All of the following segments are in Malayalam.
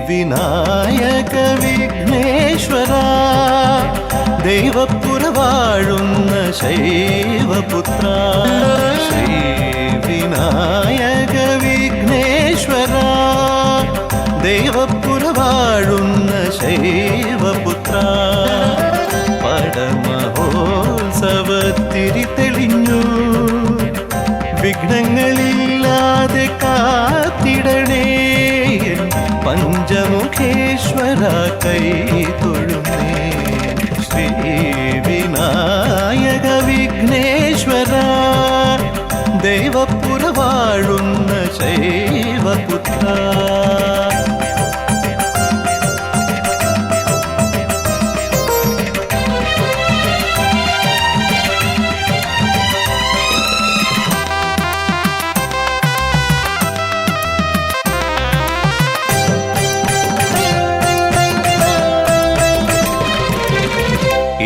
വിനായക വിഘ്നേശ്വര ദൈവപ്പുര വാഴുന്ന ശൈവപുത്ര ശ്രീ വിനായക വിഘ്നേശ്വര ദൈവപ്പുര വാഴുന്ന ശൈവപുത്ര പടമഹോത്സവത്തിരി തെളിഞ്ഞു വിഘ്നങ്ങളില്ലാതെ കാത്തിടണേ പഞ്ചമുഖേശ്വര കൈ തൊഴുന്നേ ശ്രീ വിനായക വിഘ്നേശ്വര ദൈവപ്പുര വാഴുന്ന ശൈവപുത്ര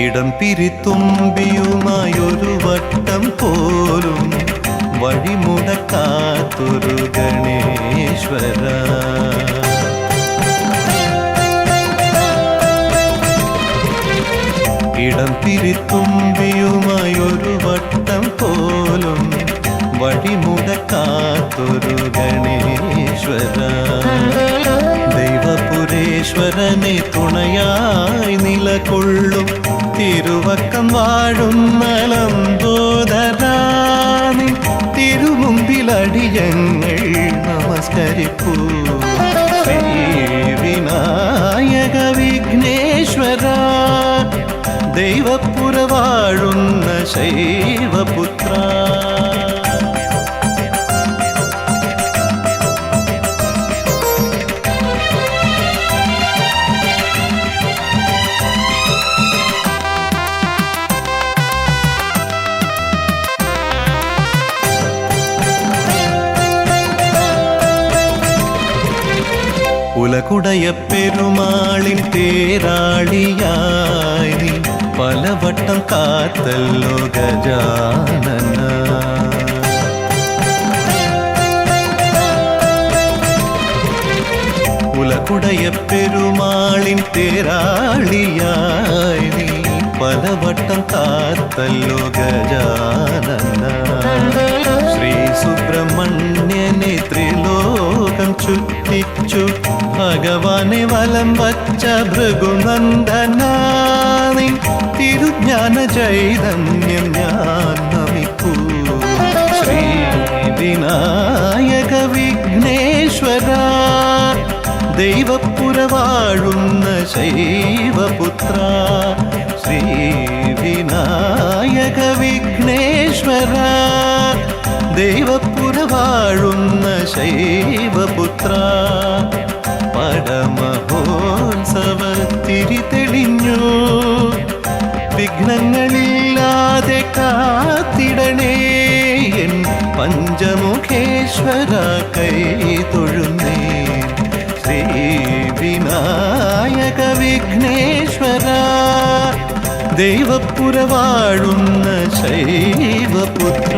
ഇടം പിരിത്തുമ്പിയുമായൊരു വട്ടം പോലും വഴിമുടക്കാത്തൊരു ഗണേശ്വര ഇടം പിരിത്തുമ്പിയുമായൊരു വട്ടം പോലും വഴിമുടക്കാത്തൊരു ഗണേശ്വര ദൈവപുരേശ്വരനെ തുണയായി നിലകൊള്ളും തിരുവക്കം വാഴുന്ന ലംബോദരാനി തിരുമുമ്പിലടിയങ്ങൾ നമസ്കരിപ്പൂ ശ്രീ വിനായക വിഘ്നേശ്വര ദൈവപ്പുര വാഴുന്ന ശൈവപുത്ര കുലകുടയ പെരുമാളിൻ തേരാളിയായി നീ പലവട്ടം കാത്തല്ലോ ഗജാനന കുലകുടയ പെരുമാളിൻ തേരാളിയായി നീ പലവട്ടം കാത്തല്ലോ ഗജാനന ശ്രീ സുബ്രഹ്മണ്യനെ ത്രിലോകം ചുറ്റിച്ചു ഭഗവാനെ വലം വച്ച ഭൃഗുനന്ദനാനി തിരുജ്ഞാന ചൈതന്യം ഞാൻ നമിക്കൂ ശ്രീ വിനായക വിഘ്നേശ്വര ദൈവപ്പുര വാഴുന്ന ശൈവപുത്ര ശ്രീ വിനായക വിഘ്നേശ്വര ദൈവപ്പുര വാഴുന്ന ശൈവപുത്ര പടമഹോത്സവത്തിരി തെളിഞ്ഞു വിഘ്നങ്ങളില്ലാതെ കാത്തിടണേ എൻ പഞ്ചമുഖേശ്വര കൈ തൊഴുന്നേ ശ്രീ വിനായക വിഘ്നേശ്വര ദൈവപ്പുര വാഴുന്ന ശൈവപുത്ര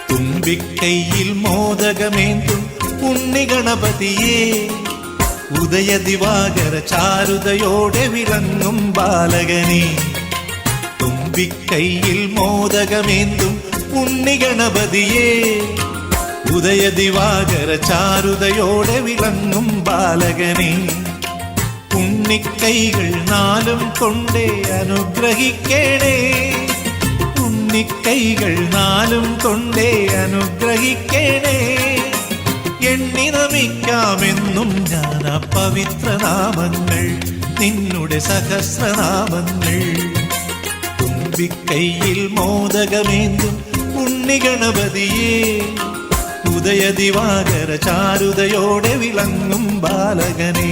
തുമ്പിക്കൈയിൽ മോദകമേന്തും ഉണ്ണിഗണപതിയേ ഉദയദിവാകര ചാരുതയോടെ വിളങ്ങും ബാലകനെ തുമ്പിക്കൈയിൽ മോദകമേന്തും ഉണ്ണിഗണപതിയേ, ഉദയദിവാകര ചാരുതയോടെ വിളങ്ങും ബാലകനെ, ഉണ്ണിക്കൈകൾ നാലും കൊണ്ടേ അനുഗ്രഹിക്കണേ, ഉണ്ണിക്കൈകൾ നാലും കൊണ്ടേ അനുഗ്രഹിക്കണേ. എണ്ണി നമിക്കാമെന്നും ഞാൻ ആ പവിത്രനാമങ്ങൾ, നിന്നുടെ സഹസ്രനാമങ്ങൾ. തുമ്പിക്കൈയിൽ മോദകമേന്തും ഉണ്ണിഗണപതിയേ, ഉദയദിവാകര ചാരുതയോടെ വിളങ്ങും ബാലകനേ.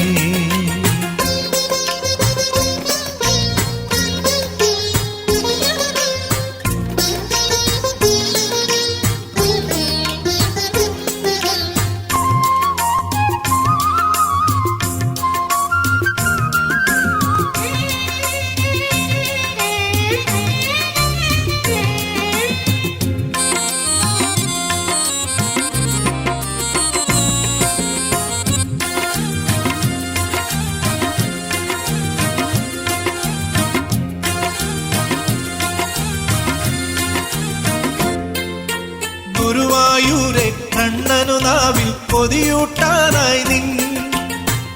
ഗുരുവായൂരെ കണ്ണനു നാവിൽ കൊതിയൂട്ടാനായി നിൻ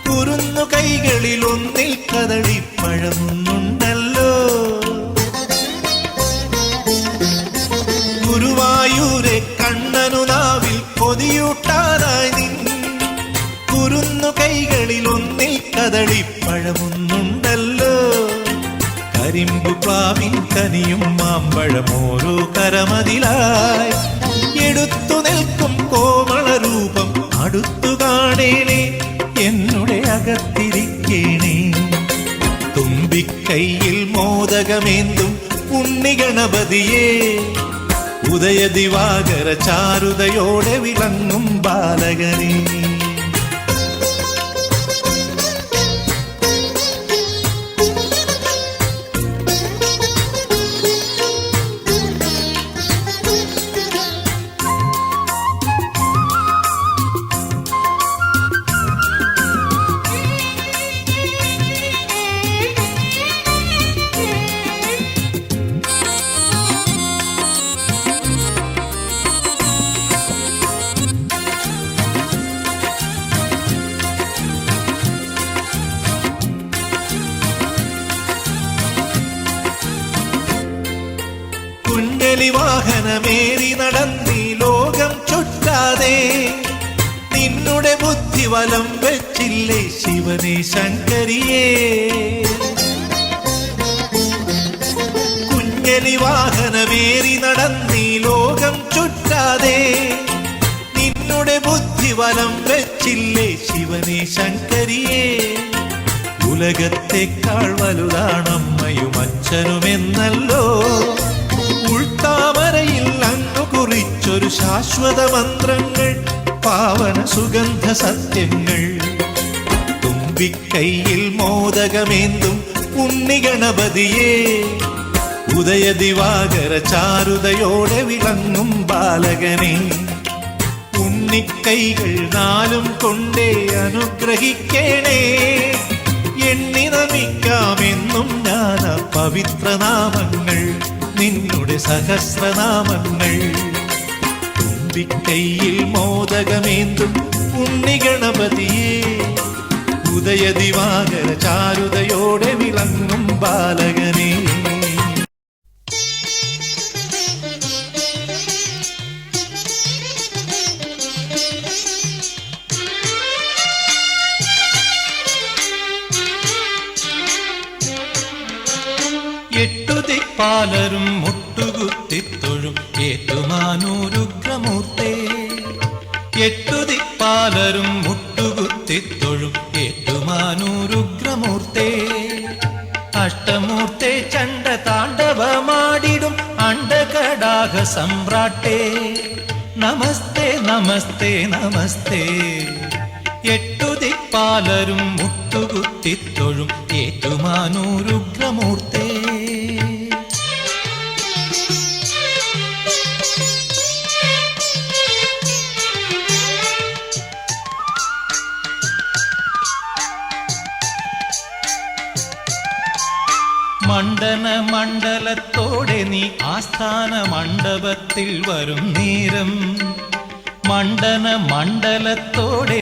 കുരുന്നു കൈകളിൽ ഒന്നിൽ കദളിപ്പഴമുണ്ടല്ലോ. ഗുരുവായൂരെ കണ്ണനു നാവിൽ കൊതിയൂട്ടാനായി നിൻ കുരുന്നു കൈകളിൽ ഒന്നിൽ കദളിപ്പഴമുണ്ടല്ലോ. കരിമ്പു പ്ലാവിൻ കനിയും മാമ്പഴം ഓരോ കരമതിലായി എടുത്തു നിൽക്കും കോമള രൂപം അടുത്തു കാണേണേ, എന്നുടെ അകത്തിരിക്കേണേ. തുമ്പിക്കൈയിൽ മോദകമേന്തും ഉണ്ണിഗണപതിയേ, ഉദയദിവാകര ചാരുതയോടെ വിളങ്ങും ബാലകനേ. വാഹനമേറി നടന്നീ ലോകം ചുറ്റാതെ, നിന്നുടെ ബുദ്ധി വലം വെച്ചില്ലേ ശിവനെ ശങ്കരിയേ. കുഞ്ഞലി വാഹനമേറി നടന്നീ ലോകം ചുറ്റാതെ, നിന്നുടെ ബുദ്ധി വലം വെച്ചില്ലേ ശിവനെ ശങ്കരിയേ. ഉലകത്തെക്കാൾ വലുതാണമ്മയും അച്ഛനുമെന്നല്ലോ, ഉൾത്താമരയിൽ അങ്ങു കുറിച്ചൊരു ശാശ്വത മന്ത്രങ്ങൾ, പാവന സുഗന്ധ സത്യങ്ങൾ. തുമ്പിക്കൈയിൽ മോദകമേന്തും ഉണ്ണിഗണപതിയേ, ഉദയദിവാകര ചാരുതയോടെ വിളങ്ങും ബാലകനെ, ഉണ്ണിക്കൈകൾ നാലും കൊണ്ടേ അനുഗ്രഹിക്കണേ. എണ്ണി നമിക്കാമെന്നും ഞാൻ ആ പവിത്രനാമങ്ങൾ, നിന്നുടെ സഹസ്രനാമങ്ങൾ. തുമ്പിക്കൈയിൽ മോദകമേന്തും ഉണ്ണിഗണപതിയേ, ഉദയദിവാകര ചാരുതയോടെ വിളങ്ങും ബാലകനേ. എട്ടുദിക്പാലരും മുട്ടുകുത്തിത്തൊഴും ഏറ്റുമാനൂരുഗ്രമൂർത്തേ, എട്ടുദിക്പാലരും മുട്ടുകുത്തിത്തൊഴും ഏറ്റുമാനൂരുഗ്രമൂർത്തേ. അഷ്ടമൂർത്തേ ചണ്ഡ താണ്ഡവമാടിടും അണ്ഡകടാഹ സമ്രാട്ടേ, നമസ്തേ നമസ്തേ നമസ്തേ. എട്ടുദിക്പാലരും മുട്ടുകുത്തിത്തൊഴും ഏറ്റുമാനൂരുഗ്രമൂർത്തേ. മണ്ഡന മണ്ഡലത്തോടെ നീ ആസ്ഥാന മണ്ഡപത്തിൽ വരും നേരം മണ്ഡന മണ്ഡലത്തോടെ